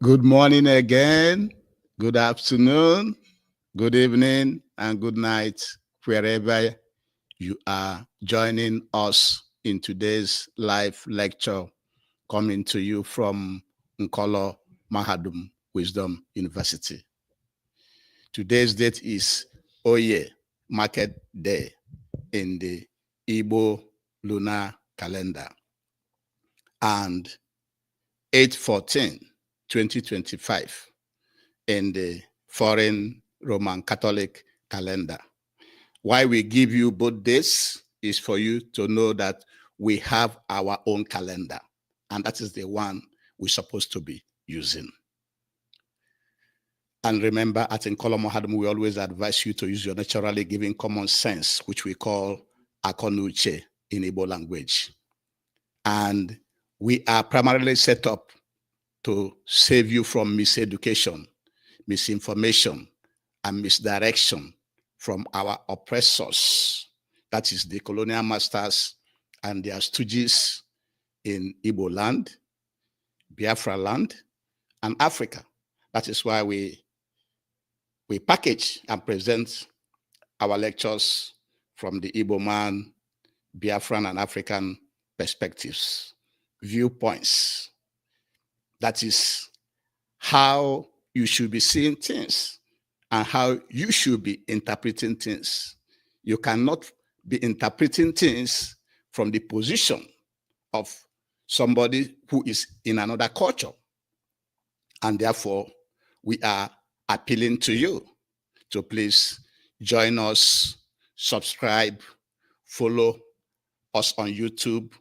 Good morning again, good afternoon, good evening, and good night, wherever you are joining us in today's live lecture coming to you from Nkolo Mahadum Wisdom University. Today's date is Oye Market Day in the Igbo lunar calendar and 8/14/2025 in the foreign Roman Catholic calendar. Why we give you both days is for you to know that we have our own calendar, and that is the one we're supposed to be using. And remember, at Nkolo Mahadum, we always advise you to use your naturally given common sense, which we call akonuche in Igbo language. And we are primarily set up to save you from miseducation, misinformation, and misdirection from our oppressors. That is the colonial masters and their stooges in Igbo land, Biafra land, and Africa. That is why we package and present our lectures from the Igbo man, Biafran and African perspectives, viewpoints. That is how you should be seeing things and how you should be interpreting things. You cannot be interpreting things from the position of somebody who is in another culture. And therefore, we are appealing to you to please join us, subscribe, follow us on YouTube,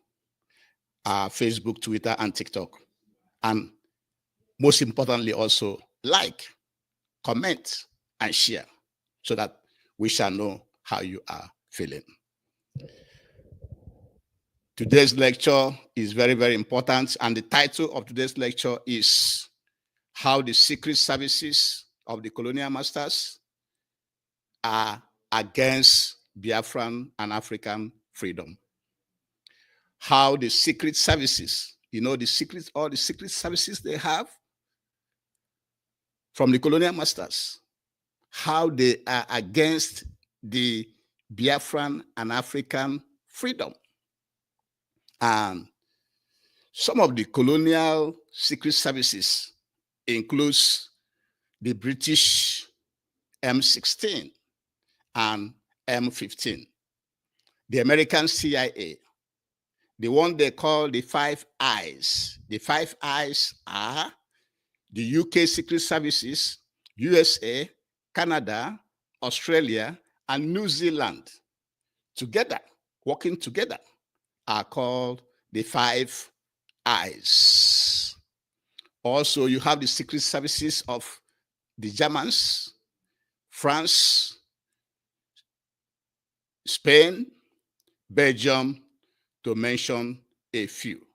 Facebook, Twitter, and TikTok. And most importantly, also like, comment, and share so that we shall know how you are feeling. Today's lecture is very, very important, and the title of today's lecture is How the Secret Services of the Colonial Masters are Against Biafran and African Freedom. How the secret services, all the secret services they have from the colonial masters, how they are against the Biafran and African freedom. And some of the colonial secret services includes the British M16 and M15, the American CIA, the one they call the Five Eyes. The Five Eyes are the UK Secret Services, USA, Canada, Australia, and New Zealand together, working together, are called the Five Eyes. Also, you have the secret services of the Germans, France, Spain, Belgium, to mention a few.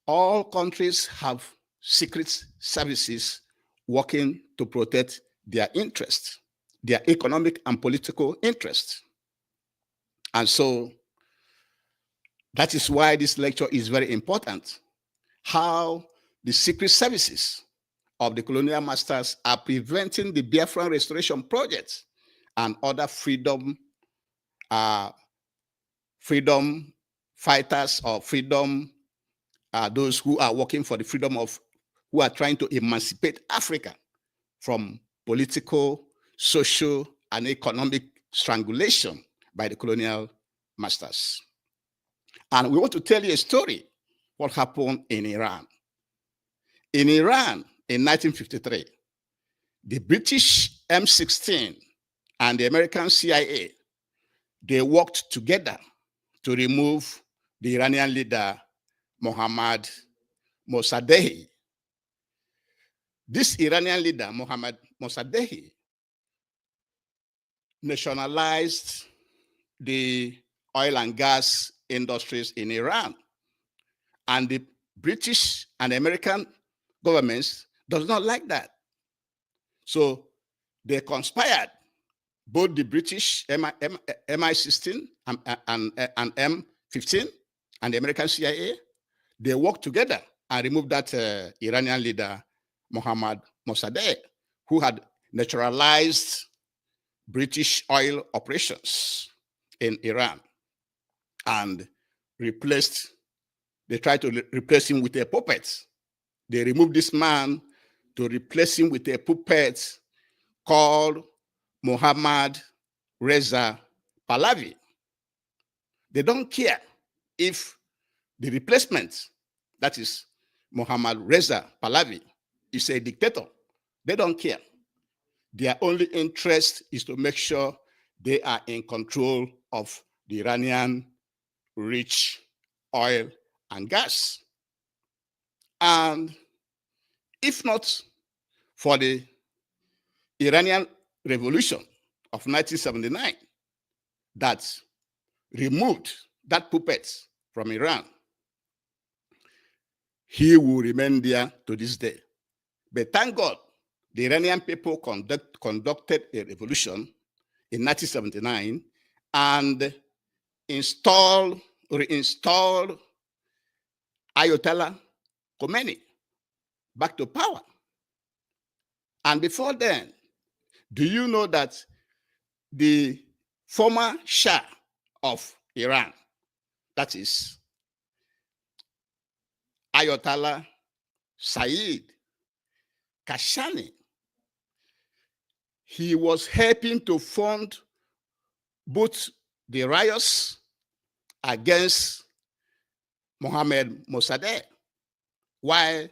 All countries have secret services working to protect their interests, their economic and political interests. And so that is why this lecture is very important. How the secret services of the colonial masters are preventing the Biafran restoration project and other freedom fighters or freedom, those who are working for the freedom of, who are trying to emancipate Africa from political, social, and economic strangulation by the colonial masters. And we want to tell you a story, what happened in Iran. In Iran, in 1953, the British M16 and the American CIA, they worked together to remove the Iranian leader, Mohammad Mossadegh. This Iranian leader, Mohammad Mossadegh, nationalized the oil and gas industries in Iran. And the British and American governments does not like that. So they conspired, both the British MI16 and M15 and the American CIA, they worked together and removed that Iranian leader, Mohammad Mossadegh, who had naturalized British oil operations in Iran and they tried to replace him with a puppet. They removed this man to replace him with a puppet called Mohammad Reza Pahlavi. They don't care if the replacement, that is Mohammad Reza Pahlavi, is a dictator. They don't care. Their only interest is to make sure they are in control of the Iranian rich oil and gas. And if not for the Iranian Revolution of 1979 that removed that puppet from Iran, he will remain there to this day. But thank God, the Iranian people conducted a revolution in 1979 and reinstalled Ayatollah Khomeini back to power. And before then, do you know that the former Shah of Iran, that is Ayatollah Saeed Kashani, he was helping to fund both the riots against Mohammad Mossadegh, while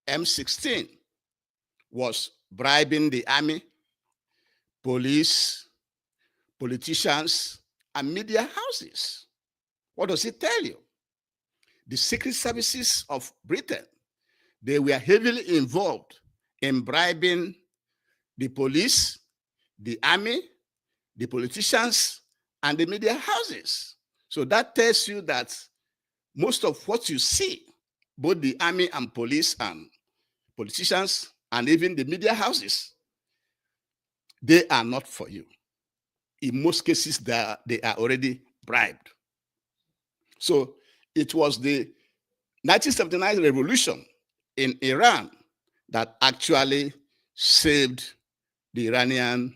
M16 was bribing the army, police, politicians, and media houses. What does it tell you? The secret services of Britain, they were heavily involved in bribing the police, the army, the politicians, and the media houses. So that tells you that most of what you see, both the army and police and politicians, and even the media houses, they are not for you. In most cases, they are already bribed. So it was the 1979 revolution in Iran that actually saved the Iranian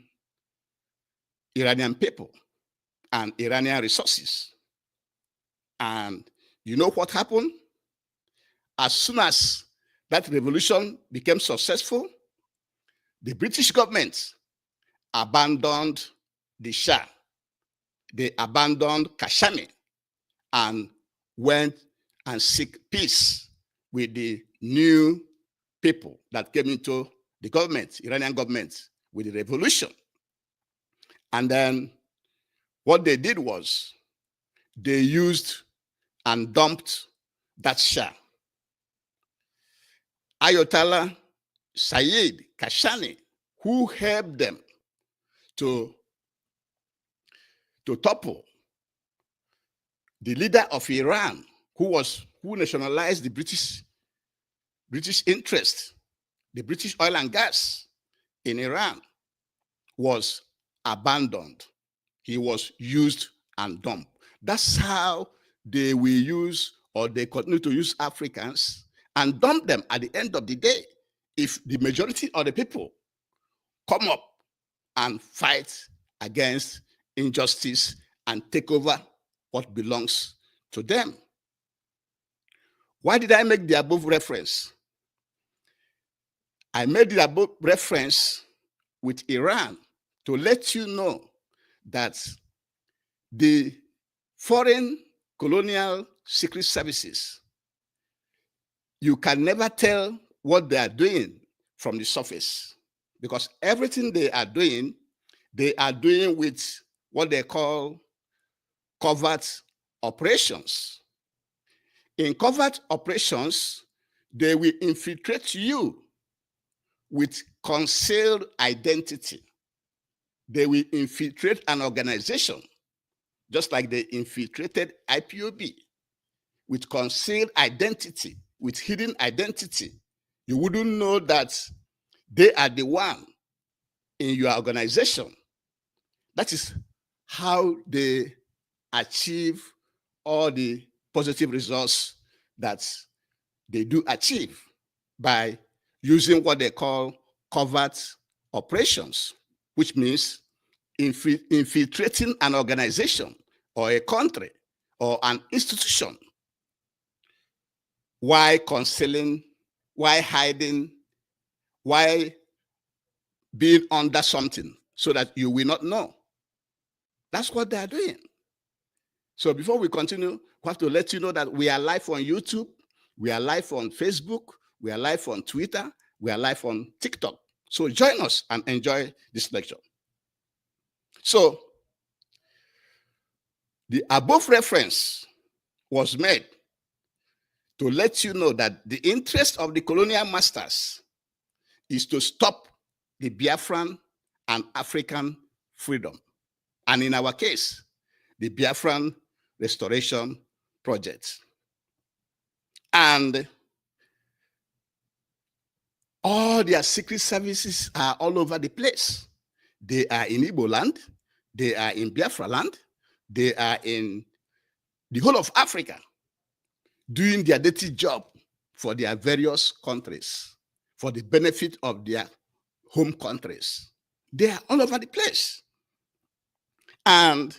people and Iranian resources. And you know what happened? As soon as that revolution became successful, the British government abandoned the Shah. They abandoned Kashani and went and seek peace with the new people that came into the government, Iranian government, with the revolution. And then what they did was they used and dumped that Shah. Ayatollah Saeed Kashani, who helped them to topple the leader of Iran, who nationalized the British interest, the British oil and gas in Iran, was abandoned. He was used and dumped. That's how they will use, or they continue to use, Africans and dump them at the end of the day. If the majority of the people come up and fight against injustice and take over what belongs to them. Why did I make the above reference? I made the above reference with Iran to let you know that the foreign colonial secret services, you can never tell what they are doing from the surface, because everything they are doing with what they call covert operations. In covert operations, they will infiltrate you with concealed identity. They will infiltrate an organization, just like they infiltrated IPOB, with concealed identity, with hidden identity. You wouldn't know that they are the one in your organization. That is how they achieve all the positive results that they do achieve, by using what they call covert operations, which means infiltrating an organization or a country or an institution while concealing, while hiding, while being under something so that you will not know. That's what they are doing. So before we continue, we have to let you know that we are live on YouTube, we are live on Facebook, we are live on Twitter, we are live on TikTok. So join us and enjoy this lecture. So the above reference was made to let you know that the interest of the colonial masters is to stop the Biafran and African freedom. And in our case, the Biafran Restoration Project. And all their secret services are all over the place. They are in Igbo land, they are in Biafra land, they are in the whole of Africa, doing their dirty job for their various countries, for the benefit of their home countries. They are all over the place. And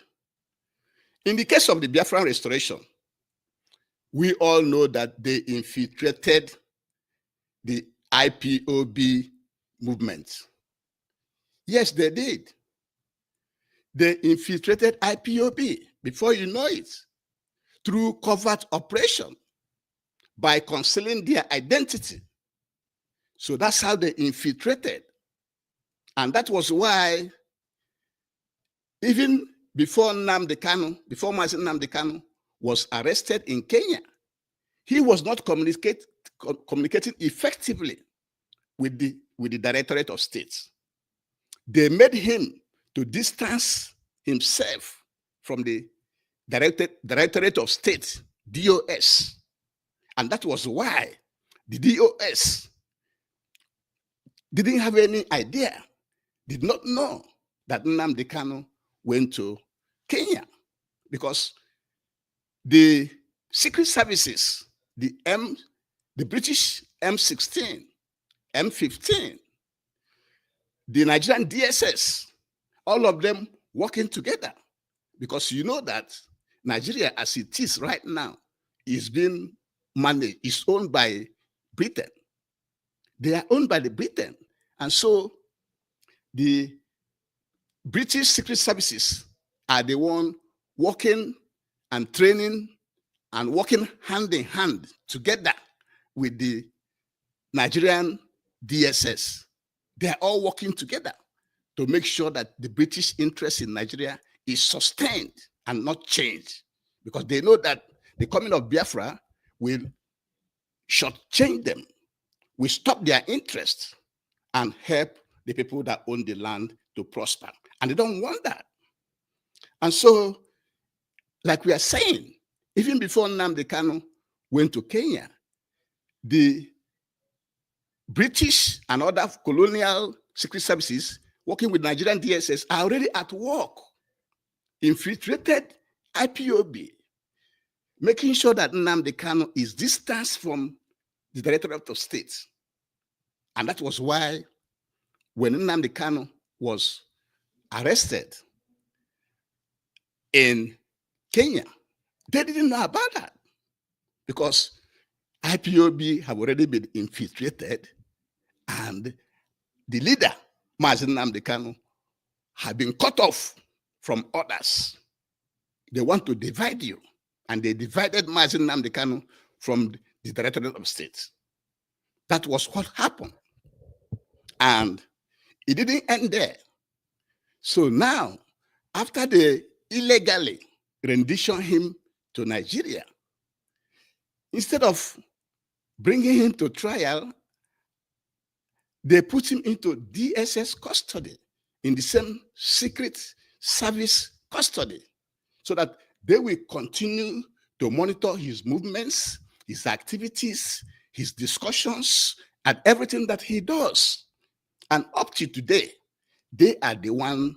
in the case of the Biafran Restoration, we all know that they infiltrated the IPOB movement. Yes, they did. They infiltrated IPOB, before you know it, through covert operation by concealing their identity. So that's how they infiltrated. And that was why, even before Nnamdi Kanu, before Mazi Nnamdi Kanu was arrested in Kenya, he was not communicating effectively with the Directorate of State. They made him to distance himself from the Directorate of State, DOS. And that was why the DOS didn't have any idea, did not know that Nnamdi Kanu went to Kenya, because the secret services, the British M16, M15, the Nigerian DSS, all of them working together, because you know that Nigeria, as it is right now, is being managed, is owned by Britain. They are owned by the Britain. And so the British secret services are the one working and training and working hand in hand together with the Nigerian DSS. They are all working together to make sure that the British interest in Nigeria is sustained and not changed, because they know that the coming of Biafra will shortchange them, will stop their interest and help the people that own the land to prosper. And they don't want that. And so, like we are saying, even before Nnamdi Kanu went to Kenya, the British and other colonial secret services working with Nigerian DSS are already at work, infiltrated IPOB, making sure that Nnamdi Kanu is distanced from the Directorate of State. And that was why when Nnamdi Kanu was arrested in Kenya, they didn't know about that, because IPOB have already been infiltrated, and the leader, Mazi Nnamdi Kanu, had been cut off from others. They want to divide you, and they divided Mazi Nnamdi Kanu from the Directorate of State. That was what happened. And it didn't end there. So now, after they illegally rendition him to Nigeria, instead of bringing him to trial, they put him into DSS custody, in the same secret service custody, so that they will continue to monitor his movements, his activities, his discussions, and everything that he does. And up to today, they are the one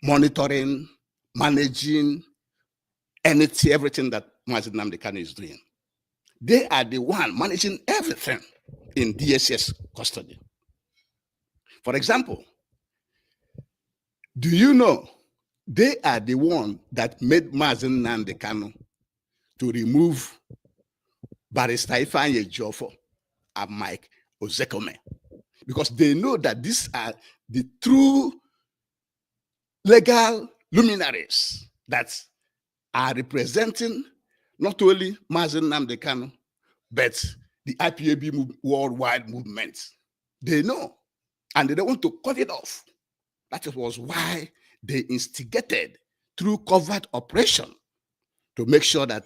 monitoring, managing everything that Mazi Nnamdi Kanu is doing. They are the one managing everything. in DSS custody. For example, do you know they are the one that made Mazen Nnamdi Kanu to remove Barrister Ifeanyi Ejiofor and Mike Ozekome? Because they know that these are the true legal luminaries that are representing not only Mazen Nnamdi Kanu, but the IPOB worldwide movement. They know, and they don't want to cut it off. That was why they instigated through covert operation to make sure that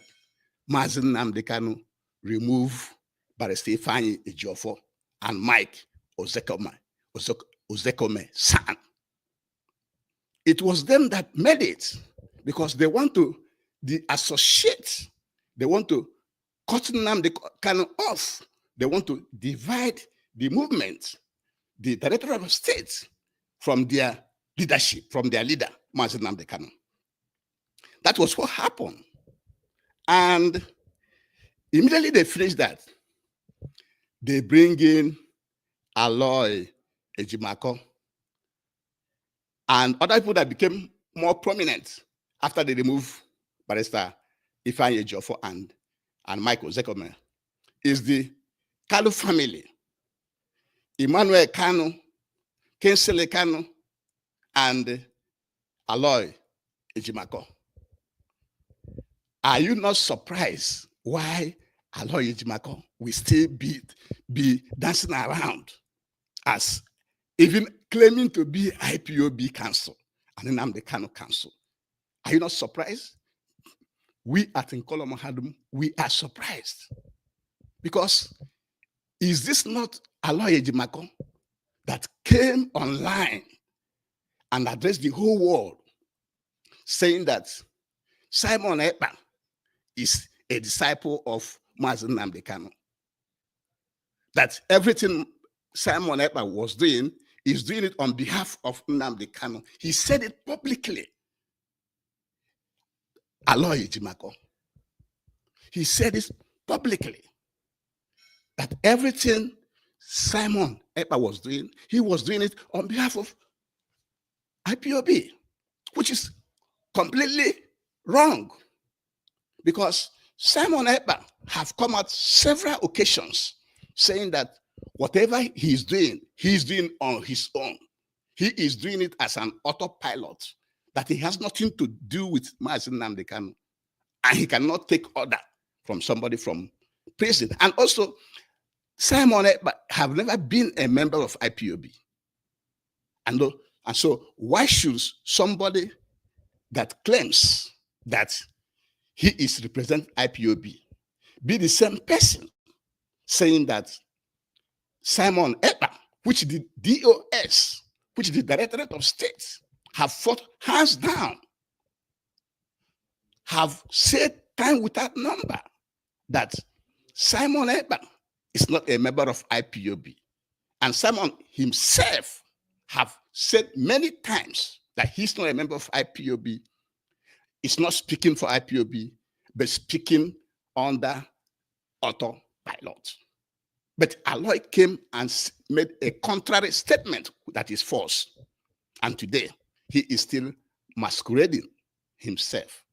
Mazen Nnamdi Kanu remove Barrister Ifeanyi Ejiofor and Mike Ozekome son. It was them that made it because they want to associate. They want to cut Nnamdi Kanu off. They want to divide the movement, the Directorate of State, from their leadership, from their leader, Mazen Nnamdi Kanu. That was what happened. And immediately they finished that, they bring in Aloy Ejimakor and other people that became more prominent after they removed Barrister Ifeanyi Ejiofor and Mike Ozekome is the Kanu family. Emmanuel Kanu, Kingsley Kanu, and Aloy Ejimakor. Are you not surprised why Aloy Ejimakor will still be dancing around as even claiming to be IPOB counsel and Nnamdi Kanu counsel? Are you not surprised? We at Nkola Mahadum, we are surprised. Because is this not Aloy Ejimakor that came online and addressed the whole world saying that Simon Ekpa is a disciple of Mazen Nnamdi Kanu? That everything Simon Ekpa was doing is doing it on behalf of Nnamdi Kanu. He said it publicly. Aloy Ejimakor. He said this publicly, that everything Simon Ekpa was doing, he was doing it on behalf of IPOB, which is completely wrong. Because Simon Ekpa have come out several occasions saying that whatever he's doing on his own. He is doing it as an autopilot, that he has nothing to do with Mazen Nnamdi Kanu, and he cannot take order from somebody from prison. And also, Simon Ekpa have never been a member of IPOB. And so why should somebody that claims that he is representing IPOB be the same person saying that Simon Ekpa, which the DOS, which the Directorate of State, have fought hands down, have said time without number that Simon Ekpa is not a member of IPOB. And Simon himself have said many times that he's not a member of IPOB. He's not speaking for IPOB, but speaking under autopilot. But Aloy came and made a contrary statement that is false. And today, he is still masquerading himself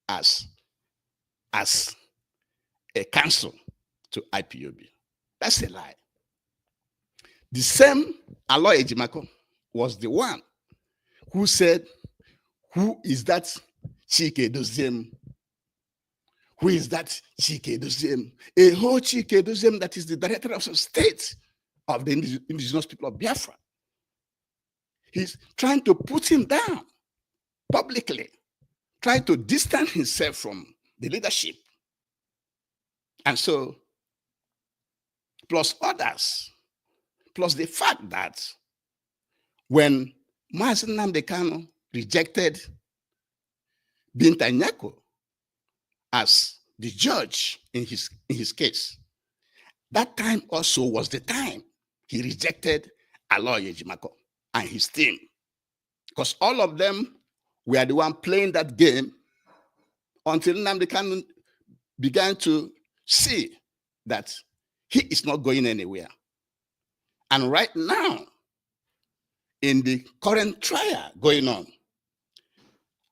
as a counsel to IPOB. That's a lie. The same Aloy Ejimakor was the one who said, who is that Chike Doziem? Who is that Chike Doziem? A whole Chike Doziem that is the Director of State of the indigenous people of Biafra. He's trying to put him down publicly, trying to distance himself from the leadership. And so, plus others, plus the fact that when Mazen Nnamdi Kanu rejected Binta Nyako as the judge in his case, that time also was the time he rejected Aloy Ejimakor and his team, because all of them were the one playing that game until Nnamdi Kanu began to see that he is not going anywhere. And right now, in the current trial going on,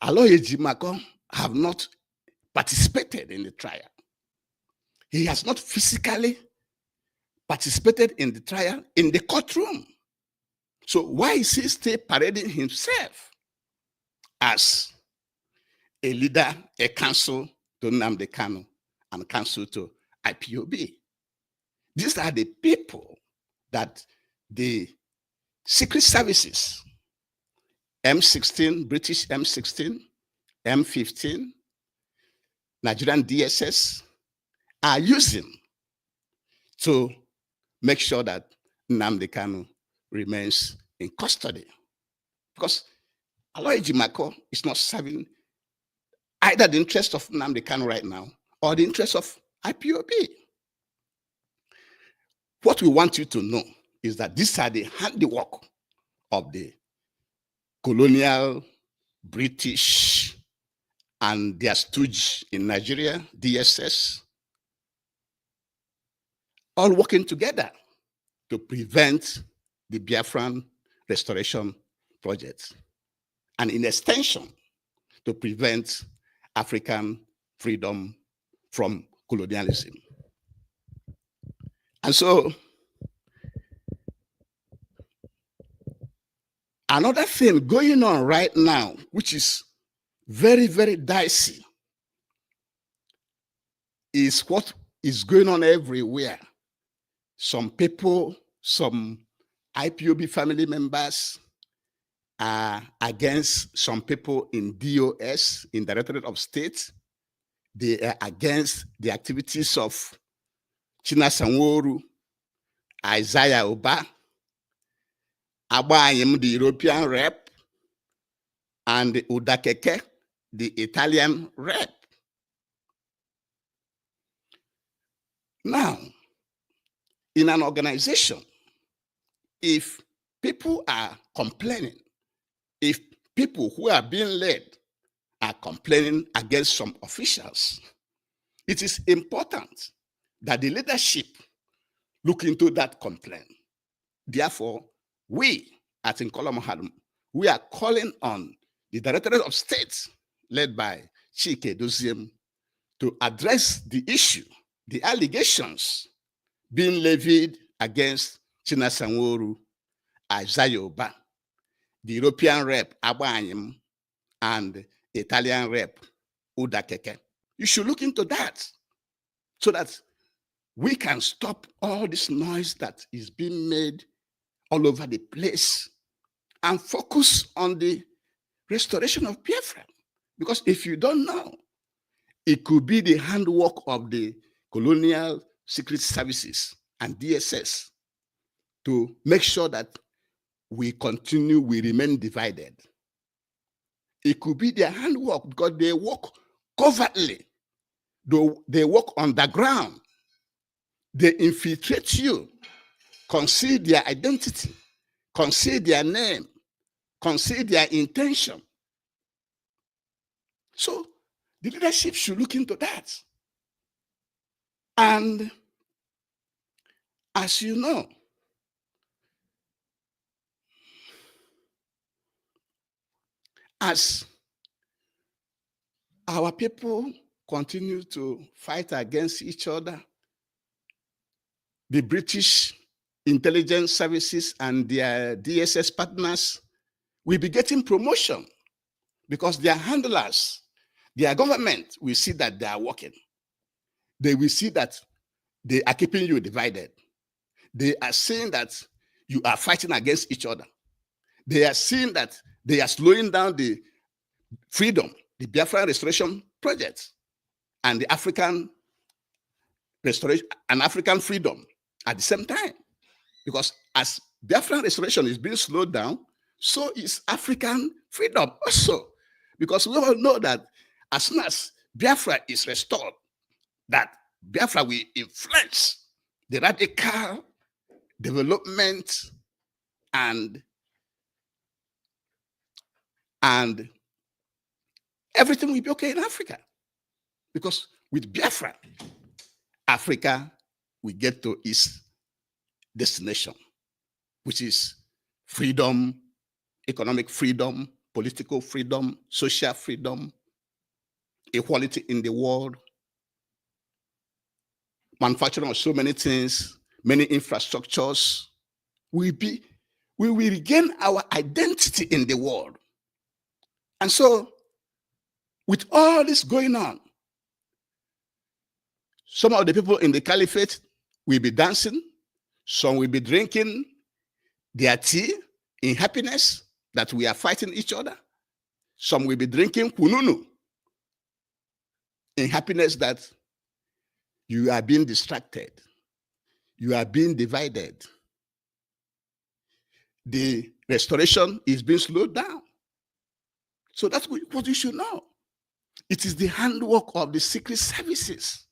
Aloy Ejimako have not participated in the trial. He has not physically participated in the trial in the courtroom. So why is he still parading himself as a leader, a counsel to Nnamdi Kanu and counsel to IPOB? These are the people that the secret services, M16, British M16, M15, Nigerian DSS, are using to make sure that Nnamdi Kanu remains in custody. Because Aloy Ejimako is not serving either the interest of Nnamdi Kanu right now or the interest of IPOB. What we want you to know is that these are the handiwork of the colonial, British, and their stooge in Nigeria, DSS, all working together to prevent the Biafran restoration project, and in extension, to prevent African freedom from colonialism. And so, another thing going on right now, which is very, very dicey, is what is going on everywhere. Some people, some IPOB family members are against some people in DOS, in Directorate of State. They are against the activities of Chinasa Nworu, Isaiah Oba, Agbayem, the European rep, and Udakeke, the Italian rep. Now, in an organization, if people are complaining, if people who are being led are complaining against some officials, it is important that the leadership look into that complaint. Therefore, we at Nkola Mahadum, we are calling on the Directorate of State, led by Chike Doziem, to address the issue, the allegations being levied against Chinasa Nworu, Isaiah Oba, the European rep, Agbayem, and Italian rep, Udakeke. You should look into that so that we can stop all this noise that is being made all over the place and focus on the restoration of Biafra. Because if you don't know, it could be the handwork of the colonial secret services and DSS to make sure that we remain divided. It could be their handwork because they work covertly. They work underground. They infiltrate you, conceal their identity, conceal their name, conceal their intention. So the leadership should look into that. And as you know, as our people continue to fight against each other, the British intelligence services and their DSS partners will be getting promotion because their handlers, their government will see that they are working. They will see that they are keeping you divided. They are seeing that you are fighting against each other. They are seeing that they are slowing down the freedom, the Biafra restoration project, and the African restoration and African freedom at the same time. Because as Biafra restoration is being slowed down, so is African freedom also. Because we all know that as soon as Biafra is restored, that Biafra will influence the radical development and everything will be okay in Africa. Because with Biafra, Africa will get to its destination. which is freedom, economic freedom, political freedom, social freedom, equality in the world, manufacturing of so many things, many infrastructures, we will regain our identity in the world. And so, with all this going on, some of the people in the caliphate will be dancing, some will be drinking their tea in happiness that we are fighting each other. Some will be drinking kununu in happiness that you are being distracted. You are being divided. The restoration is being slowed down. So that's what you should know. It is the handwork of the secret services.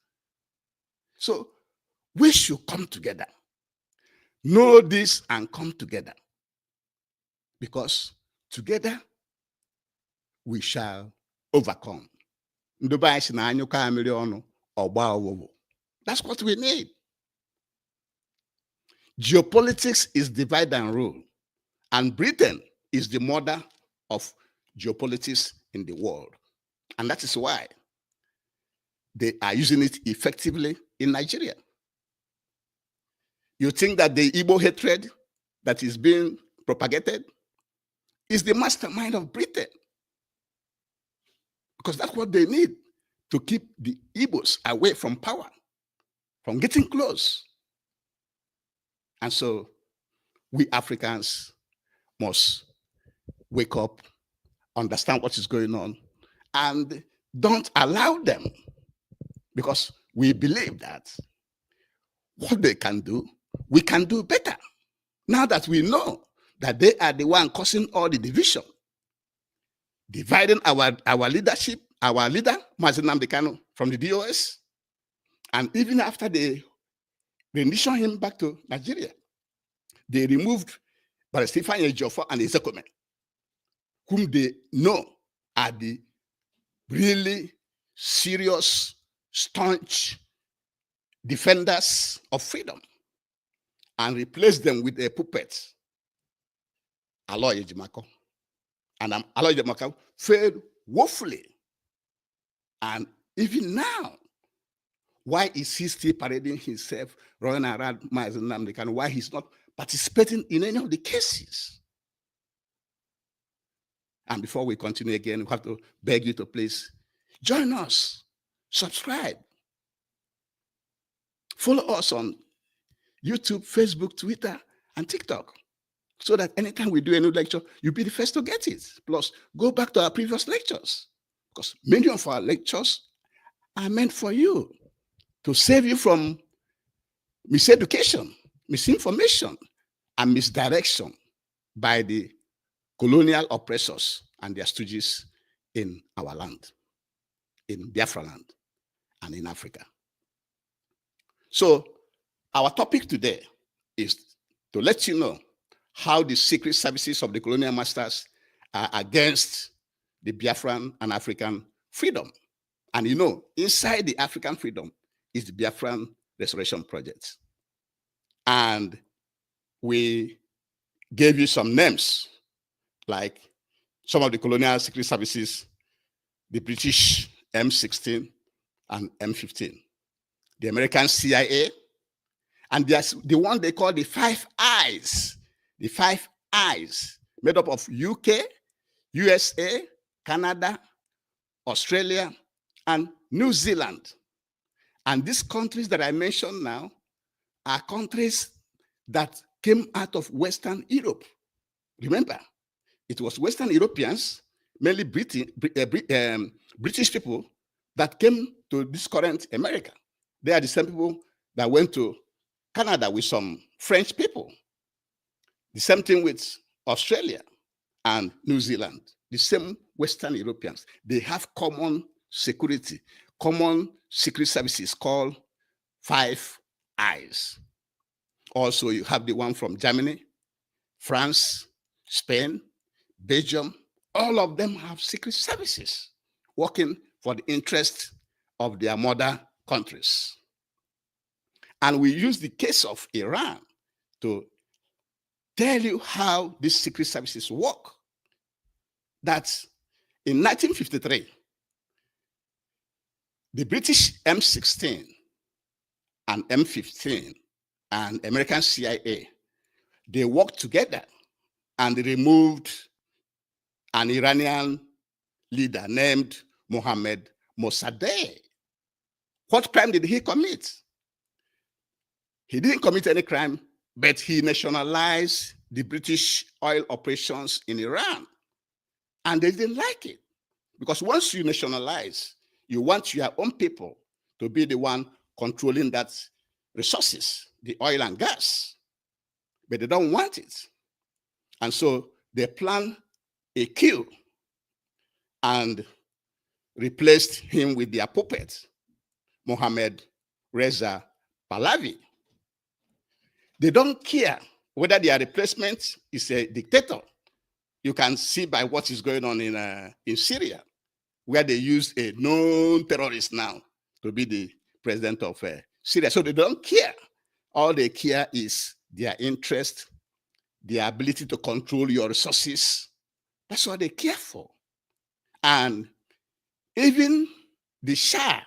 So we should come together. Know this and come together. Because together we shall overcome. That's what we need. Geopolitics is divide and rule. And Britain is the mother of geopolitics in the world. And that is why they are using it effectively in Nigeria. You think that the Igbo hatred that is being propagated is the mastermind of Britain? Because that's what they need to keep the Igbos away from power, from getting close. And so we Africans must wake up, understand what is going on, and don't allow them, because we believe that what they can do, we can do better. Now that we know that they are the one causing all the division, dividing our leadership, our leader, Mazi Nnamdi Kanu, from the DOS, and even after they rendition him back to Nigeria, they removed Barrister Ifeanyi Ejiofor and Ezekome, whom they know are the really serious, staunch defenders of freedom, and replaced them with a puppet, Aloy Ejimakor. And Aloy Ejimakor failed woefully. And even now, why is he still parading himself, running around Mazi Nnamdi Kanu? Why he's not participating in any of the cases? And before we continue again, we have to beg you to please join us, subscribe, follow us on YouTube, Facebook, Twitter, and TikTok, so that anytime we do a new lecture, you'll be the first to get it. Plus, go back to our previous lectures, because many of our lectures are meant for you, to save you from miseducation, misinformation, and misdirection by the colonial oppressors and their stooges in our land, in Biafra land, and in Africa. So our topic today is to let you know how the secret services of the colonial masters are against the Biafran and African freedom. And you know, inside the African freedom is the Biafran Restoration Project. And we gave you some names, like some of the colonial secret services, the British M16 and M15, the American CIA, and there's the one they call the Five Eyes. The Five Eyes, made up of UK, USA, Canada, Australia, and New Zealand. And these countries that I mentioned now are countries that came out of Western Europe. Remember, it was Western Europeans, mainly British people, that came to this current America. They are the same people that went to Canada with some French people. The same thing with Australia and New Zealand. The same Western Europeans. They have common security, common secret services called Five Eyes. Also, you have the one from Germany, France, Spain, Belgium. All of them have secret services working for the interests of their mother countries. And we use the case of Iran to tell you how these secret services work. That in 1953, the British M16 and M15 and American CIA, they worked together and they removed an Iranian leader named Mohammed Mossadegh. What crime did he commit? He didn't commit any crime, but he nationalized the British oil operations in Iran. And they didn't like it. Because once you nationalize, you want your own people to be the one controlling that resources, the oil and gas. But they don't want it. And so they plan a coup and replaced him with their puppet, Mohammed Reza Pahlavi. They don't care whether their replacement is a dictator. You can see by what is going on in Syria, where they use a known terrorist now to be the president of Syria. So they don't care. All they care is their interest, their ability to control your resources. That's what they care for. And even the Shah,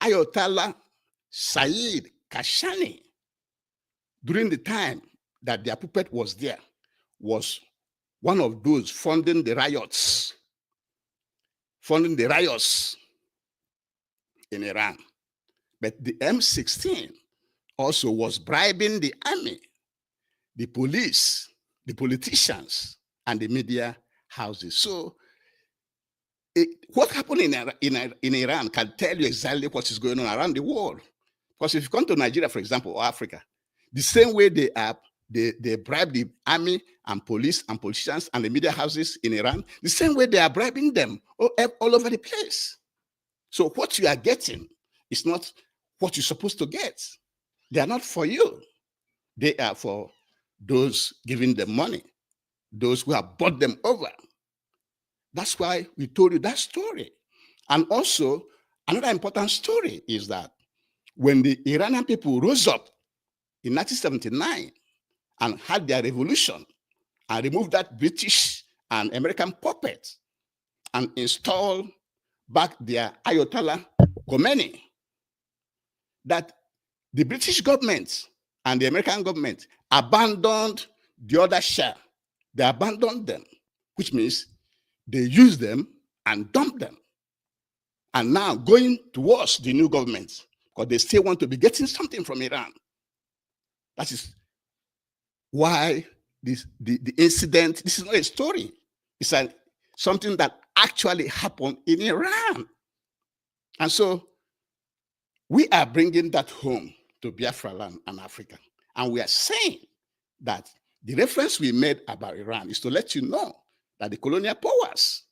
Ayatollah Saeed Kashani, during the time that their puppet was there, was one of those funding the riots in Iran. But the M16 also was bribing the army, the police, the politicians, and the media houses. So what happened in Iran can tell you exactly what is going on around the world. Because if you come to Nigeria, for example, or Africa, the same way they bribe the army and police and politicians and the media houses in Iran, the same way they are bribing them all over the place. So what you are getting is not what you're supposed to get. They are not for you. They are for those giving them money, those who have bought them over. That's why we told you that story. And also, another important story is that when the Iranian people rose up in 1979 and had their revolution and removed that British and American puppet and installed back their Ayatollah Khomeini, that the British government and the American government abandoned the other Shah. They abandoned them, which means they used them and dumped them. And now going towards the new government, because they still want to be getting something from Iran. That is why the incident, this is not a story. It's something that actually happened in Iran. And so we are bringing that home to Biafra land and Africa. And we are saying that the reference we made about Iran is to let you know that the colonial powers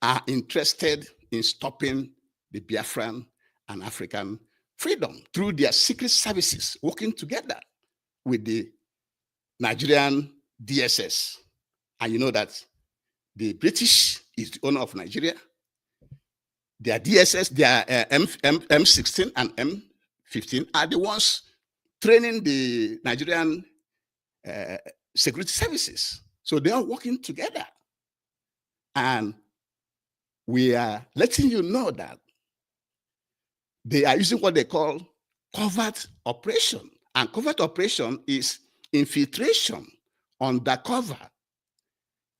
are interested in stopping the Biafran and African freedom through their secret services working together with the Nigerian DSS. And you know that the British is the owner of Nigeria. Their DSS, their M16 and M15 are the ones training the Nigerian security services. So they are working together. And we are letting you know that they are using what they call covert operation. And covert operation is infiltration undercover,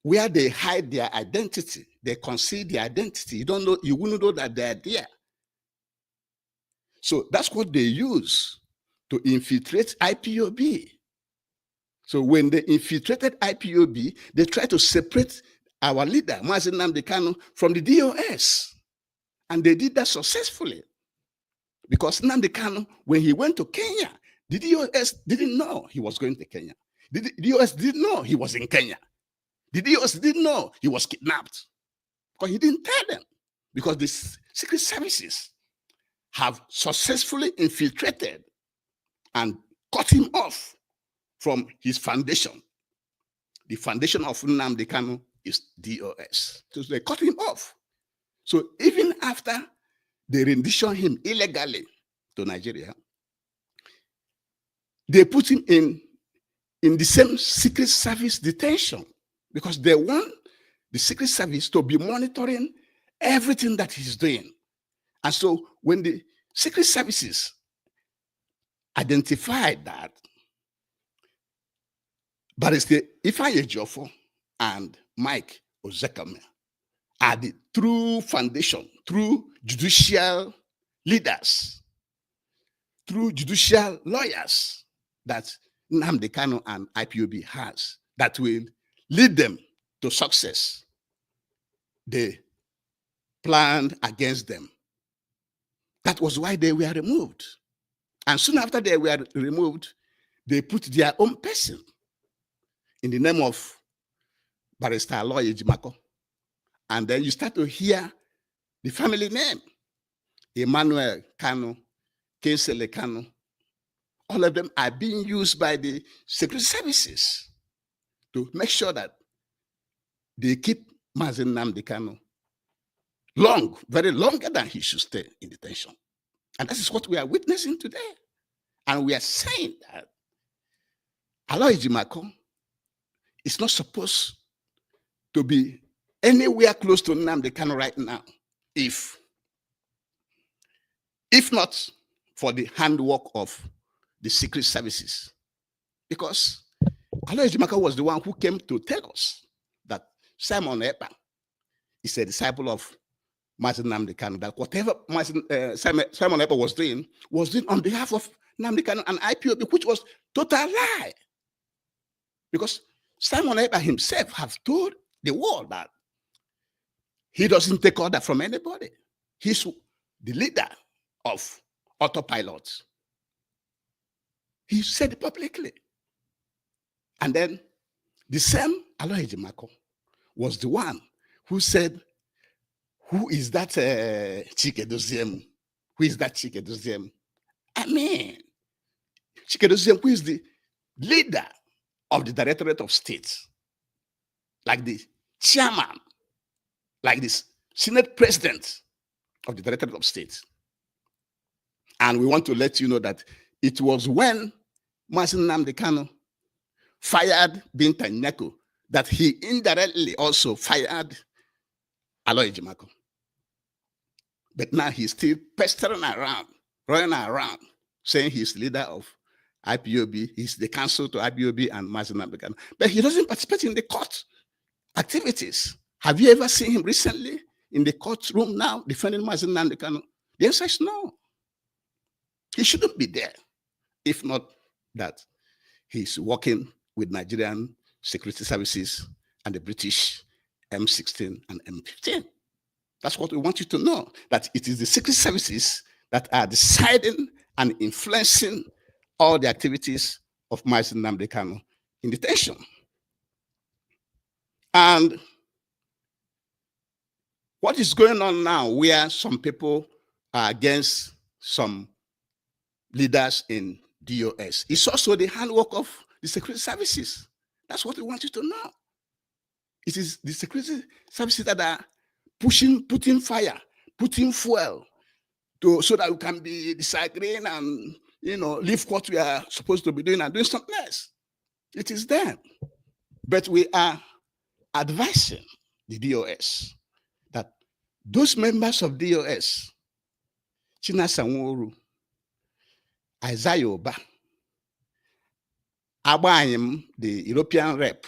where they hide their identity. They conceal their identity. You don't know, you wouldn't know that they're there. So that's what they use to infiltrate IPOB. So when they infiltrated IPOB, they tried to separate our leader, Mazi Nnamdi Kanu, from the DOS. And they did that successfully. Because Nnamdi Kanu, when he went to Kenya, the DOS didn't know he was going to Kenya. The DOS didn't know he was in Kenya. The DOS didn't know he was kidnapped. Because he didn't tell them. Because the secret services have successfully infiltrated and cut him off from his foundation. The foundation of Nnamdi Kanu is DOS. So they cut him off. So even after they renditioned him illegally to Nigeria, they put him in in the same Secret Service detention because they want the Secret Service to be monitoring everything that he's doing. And so when the Secret Services identified that Barrister Ifeanyi Ejiofor and Mike Ozekame are the true foundation, true judicial leaders, true judicial lawyers that Nnamdi Kanu and IPOB has that will lead them to success. They planned against them. That was why they were removed. And soon after they were removed, they put their own person in the name of Barrister Aloy Ejimako. And then you start to hear the family name, Emmanuel Kanu, Kensele Kanu. All of them are being used by the secret services to make sure that they keep Mazi Nnamdi Kanu long, very longer than he should stay in detention. And that is what we are witnessing today. And we are saying that Aloy Ejimako is not supposed to be anywhere close to Nnamdi Kanu right now, if not for the handwork of the secret services. Because Aloy Ejimako was the one who came to tell us that Simon Ekpa is a disciple of Mazi Nnamdi Kanu, that whatever Simon Ekpa was doing on behalf of Nnamdi Kanu and IPOB, which was total lie. Because Simon Ekpa himself have told the world that he doesn't take order from anybody. He's the leader of autopilot. He said it publicly. And then the same Aloy Ejimako was the one who said, who is that Chike Doziem? Who is that Chike Doziem? I mean, Chike Doziem, who is the leader of the Directorate of State, like the chairman, like this Senate president of the Directorate of State. And we want to let you know that it was when Mazi Nnamdi Kanu fired Binta Nyako that he indirectly also fired Aloy Ejimako. But now he's still pestering around, running around, saying he's leader of IPOB, he's the counsel to IPOB and Mazi Nnamdi Kanu. But he doesn't participate in the court activities. Have you ever seen him recently in the courtroom now defending Mazi Nnamdi Kanu? The answer is no. He shouldn't be there, if not that he's working with Nigerian security services and the British M16 and M15. That's what we want you to know, that it is the secret services that are deciding and influencing all the activities of Mazi Nnamdi Kanu in detention. And what is going on now, where some people are against some leaders in DOS, it's also the handwork of the security services. That's what we want you to know. It is the security services that are putting fire, putting fuel so that we can be disagreeing and leave what we are supposed to be doing and doing something else. It is them. But we are advising the DOS that those members of DOS, Chinasa Nworu, Isaiah Oba, Abayim, the European rep,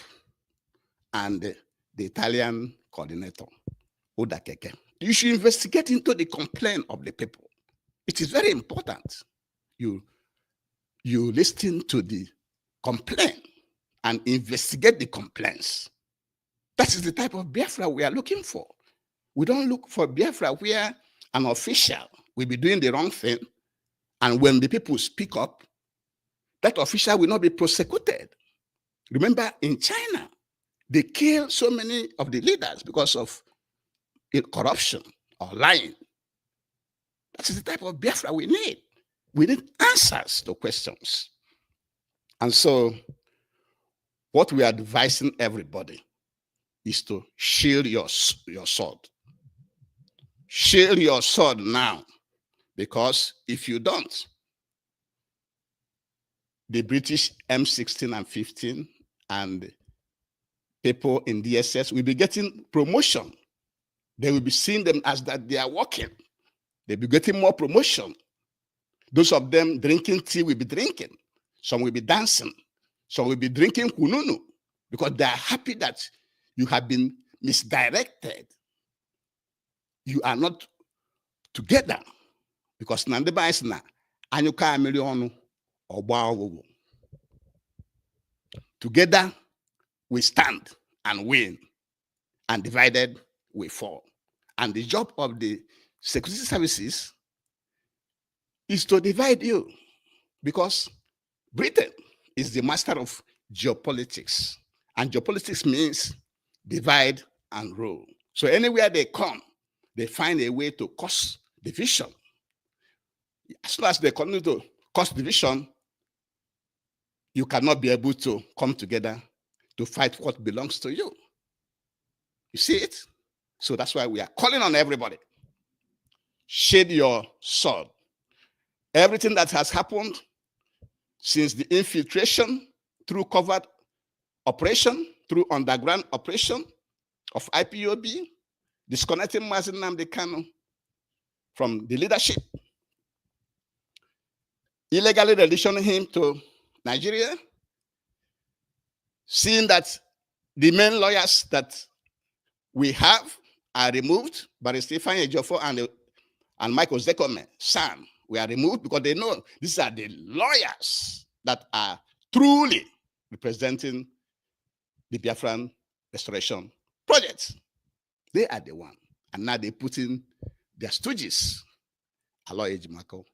and the Italian coordinator, Oda Keke, you should investigate into the complaint of the people. It is very important. You listen to the complaint and investigate the complaints. That is the type of Biafra we are looking for. We don't look for Biafra where an official will be doing the wrong thing, and when the people speak up, that official will not be prosecuted. Remember, in China, they kill so many of the leaders because of corruption or lying. That is the type of Biafra we need. We need answers to questions. And so, what we are advising everybody is to shield your sword. Shield your sword now, because if you don't, the British M16 and 15 and people in DSS will be getting promotion. They will be seeing them as that they are working. They'll be getting more promotion. Those of them drinking tea will be drinking. Some will be dancing. Some will be drinking kununu because they are happy that you have been misdirected. You are not together because Nandeba is na anyuka million or together we stand and win, and divided we fall. And the job of the security services is to divide you, because Britain is the master of geopolitics, and geopolitics means divide and rule. So anywhere they come, they find a way to cause division. As soon as they continue to cause division, you cannot be able to come together to fight what belongs to you. You see it? So that's why we are calling on everybody. Shade your sword. Everything that has happened since the infiltration through covert operation, through underground operation of IPOB, disconnecting Mazi Nnamdi Kanu from the leadership, illegally reducing him to Nigeria, seeing that the main lawyers that we have are removed, Barrister Ifeanyi Ejiofor and Michael Zekome, Sam, we are removed because they know these are the lawyers that are truly representing the Biafran restoration project. They are the one. And now they put in their stooges, Aloy Ejimako.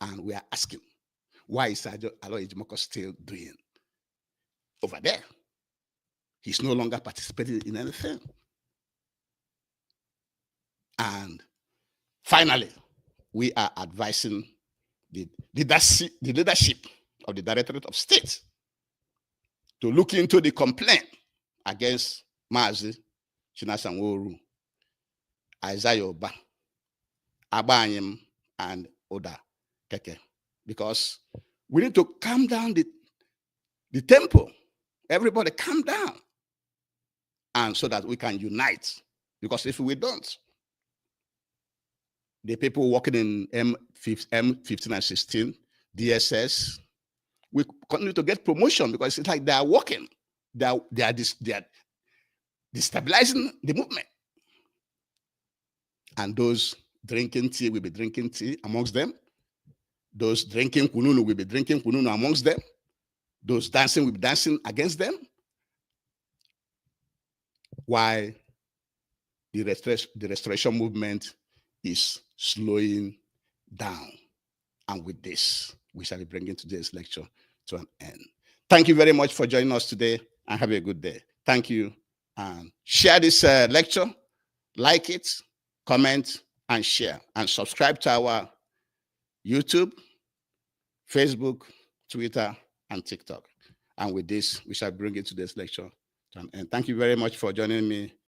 And we are asking, why is Aloy Ejimako still doing over there? He's no longer participating in anything. And finally, we are advising the leadership of the Directorate of State to look into the complaint against Mazi Chinasanworu, Isaiah Oba, Abanyim, and Oda Keke, because we need to calm down the tempo. Everybody calm down, and so that we can unite. Because if we don't, the people working in M15 and 16, DSS, we continue to get promotion because it's like they are working. They are destabilizing the movement. And those drinking tea will be drinking tea amongst them. Those drinking kununu will be drinking kununu amongst them. Those dancing will be dancing against them. Why the restoration movement is slowing down. And with this, we shall be bringing today's lecture to an end. Thank you very much for joining us today, and have a good day. Thank you. And share this lecture, like it, comment, and share. And subscribe to our YouTube, Facebook, Twitter, and TikTok. And with this, we shall bring today's lecture to an end. Thank you very much for joining me.